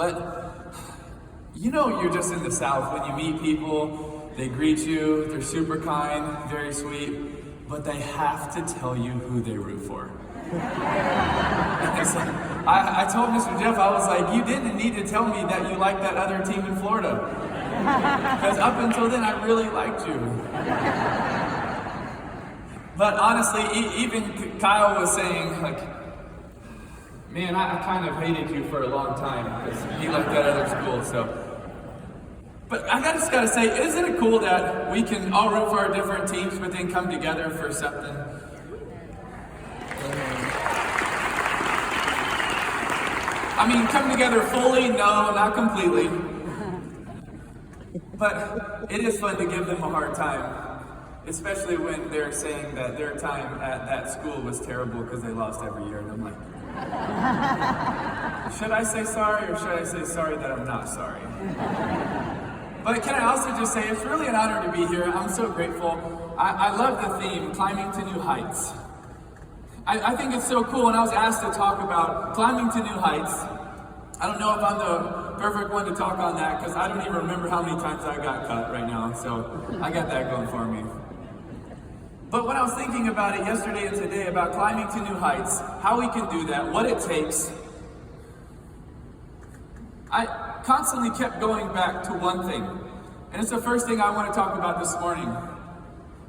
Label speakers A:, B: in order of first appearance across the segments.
A: But you're just in the South when you meet people, they greet you, they're super kind, very sweet, but they have to tell you who they root for. I told Mr. Jeff, I was like, you didn't need to tell me that you like that other team in Florida. Because up until then, I really liked you. But honestly, even Kyle was saying, like, man, I kind of hated you for a long time because he liked that other school, so. But I just gotta say, isn't it cool that we can all root for our different teams, but then come together for something? I mean, come together fully? No, not completely. But it is fun to give them a hard time, especially when they're saying that their time at that school was terrible because they lost every year. And I'm like, should I say sorry or should I say sorry that I'm not sorry? But can I also just say, it's really an honor to be here. I'm so grateful. I love the theme, climbing to new heights. I think it's so cool when I was asked to talk about climbing to new heights. I don't know if I'm the perfect one to talk on that because I don't even remember how many times I got cut right now, so I got that going for me. But when I was thinking about it yesterday and today about climbing to new heights, how we can do that, what it takes, I constantly kept going back to one thing, and it's the first thing I want to talk about this morning.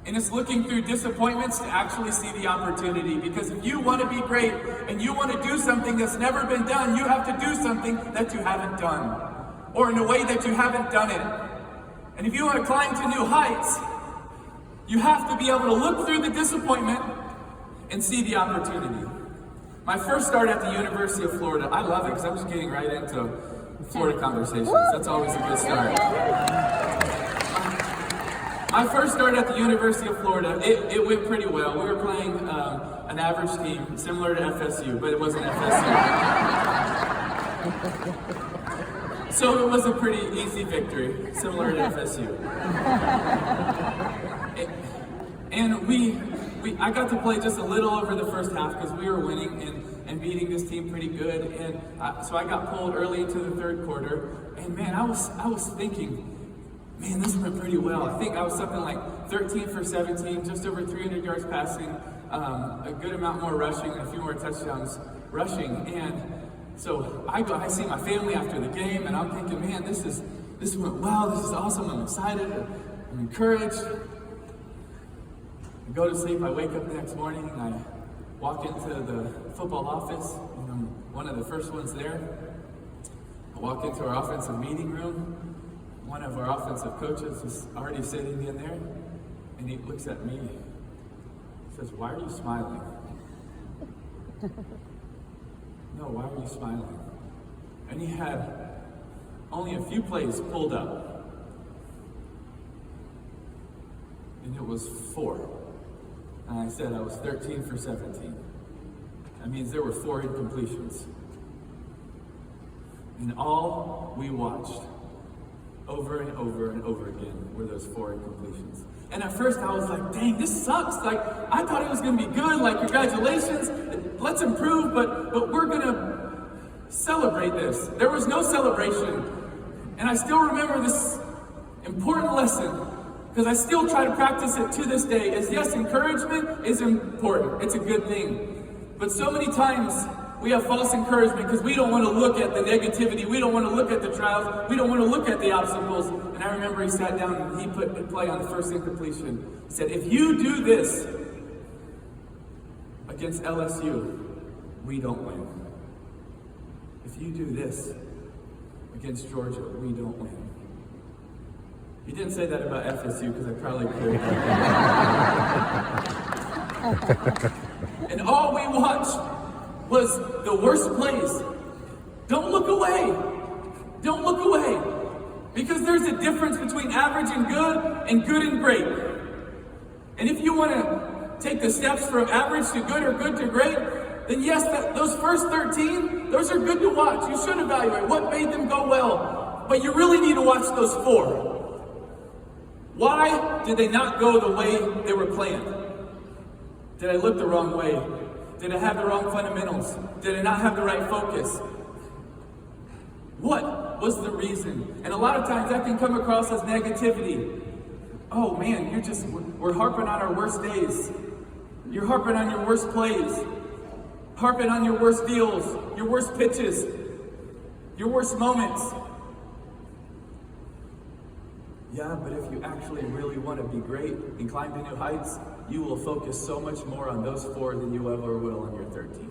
A: And it's looking through disappointments to actually see the opportunity. Because if you want to be great and you want to do something that's never been done, you have to do something that you haven't done, or in a way that you haven't done it. And if you want to climb to new heights, you have to be able to look through the disappointment and see the opportunity. My first start at the University of Florida, I love it because I'm just getting right into Florida conversations. That's always a good start. My first start at the University of Florida, it went pretty well. We were playing an average team, similar to FSU, but it wasn't FSU. So it was a pretty easy victory, similar to FSU. And I got to play just a little over the first half because we were winning and beating this team pretty good. And so I got pulled early into the third quarter. And man, I was thinking, man, this went pretty well. I think I was something like 13 for 17, just over 300 yards passing, a good amount more rushing, and a few more touchdowns rushing. And so I see my family after the game, and I'm thinking, man, this went well. This is awesome. I'm excited. I'm encouraged. I go to sleep. I wake up the next morning, and I walk into the football office, and I'm one of the first ones there. I walk into our offensive meeting room. One of our offensive coaches is already sitting in there, and he looks at me. He says, "Why are you smiling?" "No, why are you smiling?" And he had only a few plays pulled up, and it was 4. And I said I was 13 for 17. That means there were 4 incompletions. And all we watched over and over and over again were those 4 incompletions. And at first I was like, dang, this sucks. Like, I thought it was gonna be good, like, congratulations, let's improve, but we're gonna celebrate this. There was no celebration. And I still remember this important lesson, because I still try to practice it to this day, is yes, encouragement is important. It's a good thing. But so many times, we have false encouragement because we don't want to look at the negativity. We don't want to look at the trials. We don't want to look at the obstacles. And I remember he sat down and he put a play on the first incompletion. He said, if you do this against LSU, we don't win. If you do this against Georgia, we don't win. He didn't say that about FSU because I probably could. And all we watched was the worst plays. Don't look away. Don't look away. Because there's a difference between average and good and great. And if you want to take the steps from average to good or good to great, then yes, those first 13, those are good to watch. You should evaluate what made them go well. But you really need to watch those 4. Why did they not go the way they were planned? Did I look the wrong way? Did I have the wrong fundamentals? Did I not have the right focus? What was the reason? And a lot of times that can come across as negativity. Oh man, we're harping on our worst days. You're harping on your worst plays. Harping on your worst deals, your worst pitches, your worst moments. Yeah, but if you actually really want to be great and climb to new heights, you will focus so much more on those 4 than you ever will on your 13.